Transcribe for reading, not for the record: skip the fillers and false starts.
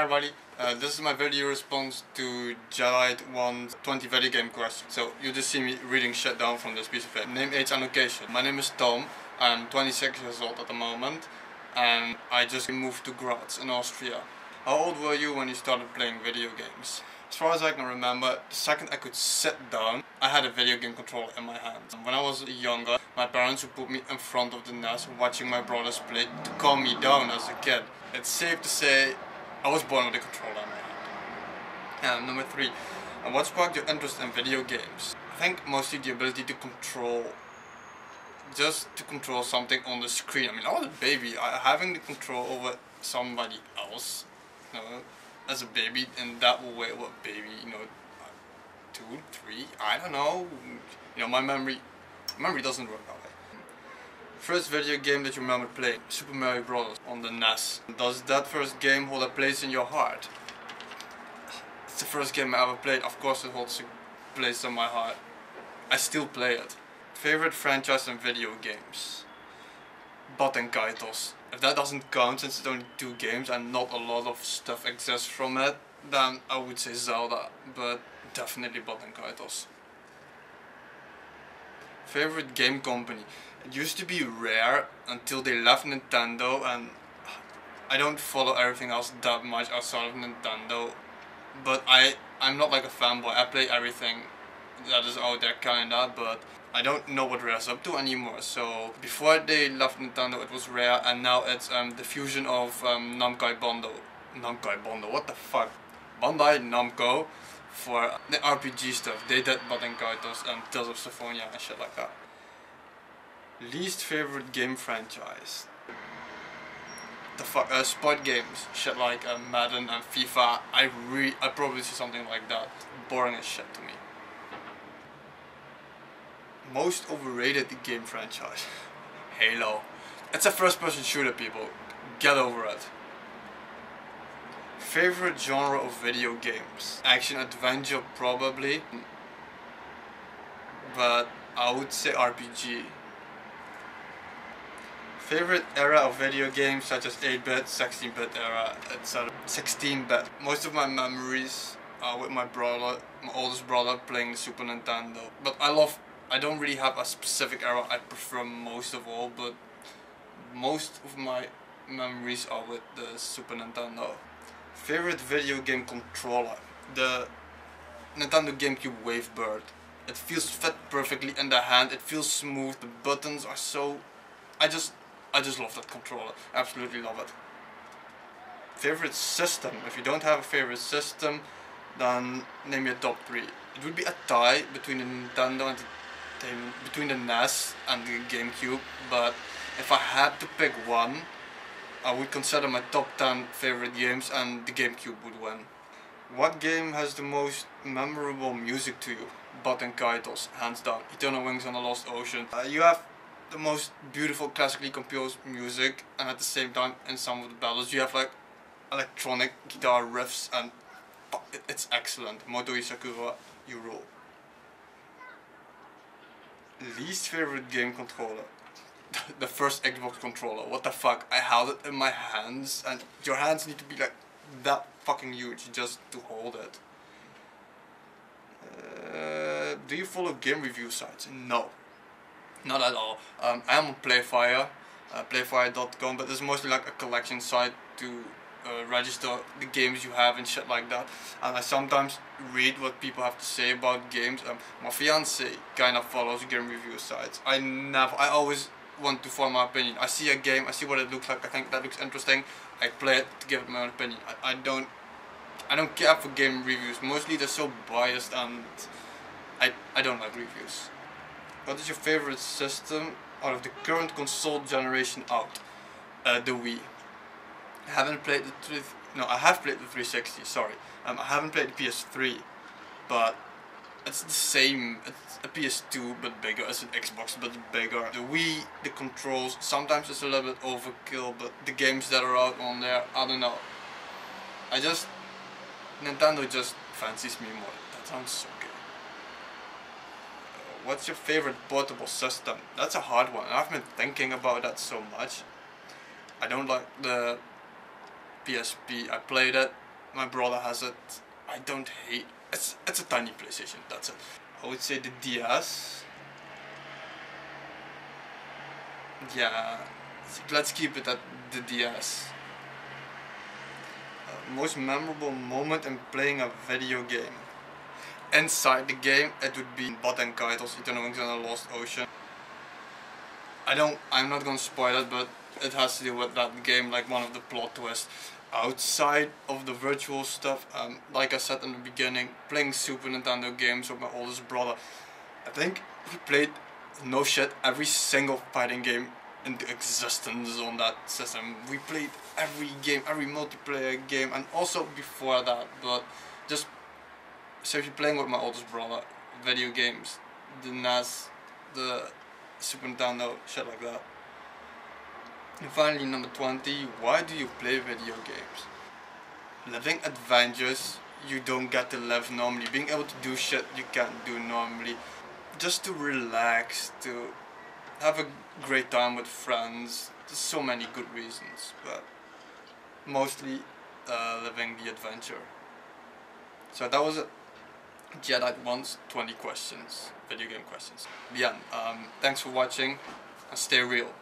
everybody, this is my video response to Jedite 120 video game question. So you just see me reading shit down from this piece of paper. Name, age and location. My name is Tom, I'm 26 years old at the moment and I just moved to Graz in Austria. How old were you when you started playing video games? As far as I can remember, the second I could sit down, I had a video game controller in my hand. When I was younger, my parents would put me in front of the NES watching my brothers play to calm me down as a kid. It's safe to say I was born with a controller in my hand. And number 3, what sparked your interest in video games? I think mostly the ability to control something on the screen. I mean, I was a baby, having the control over somebody else, you know, as a baby, in that way, what baby, you know, 2, 3, I don't know, you know, my memory doesn't work that way. First video game that you remember playing, Super Mario Bros. On the NES. Does that first game hold a place in your heart? It's the first game I ever played, of course it holds a place in my heart. I still play it. Favorite franchise in video games? Kaitos. If that doesn't count, since it's only 2 games and not a lot of stuff exists from it, then I would say Zelda, but definitely Kaitos. Favorite game company? It used to be Rare until they left Nintendo, and I don't follow everything else that much outside of Nintendo, but I'm not like a fanboy. I play everything that is out there kinda, but I don't know what Rare's up to anymore. So before they left Nintendo it was Rare, and now it's the fusion of Namco Bandai, what the fuck? Bandai Namco for the RPG stuff. They did Kaitos and Tales of Symphonia and shit like that. Least favorite game franchise? The fuck, sport games, shit like Madden and FIFA. I probably see something like that. Boring as shit to me. Most overrated game franchise? Halo. It's a first-person shooter, people. Get over it. Favorite genre of video games? Action adventure probably, but I would say RPG. Favorite era of video games such as 8-bit, 16-bit era, etc. 16-bit. Most of my memories are with my brother, my oldest brother, playing the Super Nintendo. But I don't really have a specific era I prefer most of all, but most of my memories are with the Super Nintendo. Favorite video game controller? The Nintendo GameCube Wavebird. It feels fit perfectly in the hand, it feels smooth, the buttons are so... I just love that controller, absolutely love it. Favorite system? If you don't have a favorite system, then name your top 3. It would be a tie between the Nintendo and between the NES and the GameCube, but if I had to pick one, I would consider my top 10 favorite games and the GameCube would win. What game has the most memorable music to you? Kaitos, hands down. Eternal Wings on the Lost Ocean. You have the most beautiful classically composed music, and at the same time in some of the battles you have like electronic guitar riffs, and it's excellent. Motoi Sakura, you rule. Least favorite game controller? The first Xbox controller. What the fuck? I held it in my hands, and your hands need to be like that fucking huge just to hold it. Do you follow game review sites? No, not at all. I am on Playfire, playfire.com, but it's mostly like a collection site to register the games you have and shit like that. And I sometimes read what people have to say about games. My fiance kind of follows game review sites. I always want to form my opinion. I see a game, I see what it looks like, I think that looks interesting, I play it to give it my own opinion. I don't care for game reviews. Mostly they're so biased and I don't like reviews. What is your favorite system out of the current console generation out? The Wii. I haven't played I have played the 360, sorry. I haven't played the PS3, but it's the same. It's a PS2 but bigger, it's an Xbox but bigger. The Wii, the controls, sometimes it's a little bit overkill, but the games that are out on there, I don't know. Nintendo just fancies me more. That sounds so good. What's your favorite portable system? That's a hard one. I've been thinking about that so much. I don't like the PSP. I played it, My brother has it. I don't hate. It's a tiny PlayStation. That's it. I would say the DS. Yeah, let's keep it at the DS. Most memorable moment in playing a video game. Inside the game, it would be Bot and Kaito's Eternal Wings in the Lost Ocean. I'm not gonna spoil it, but it has to do with that game, like one of the plot twists. Outside of the virtual stuff, like I said in the beginning, playing Super Nintendo games with my oldest brother. I think we played, no shit, every single fighting game in the existence on that system. We played every game, every multiplayer game, and also before that, but just seriously playing with my oldest brother, video games, the NES, the Super Nintendo, shit like that. And finally, number 20, why do you play video games? Living adventures you don't get to live normally, being able to do shit you can't do normally, just to relax, to have a great time with friends. There's so many good reasons, but mostly living the adventure. So that was it. Jedite wants 20 questions, video game questions. Yeah, thanks for watching and stay real.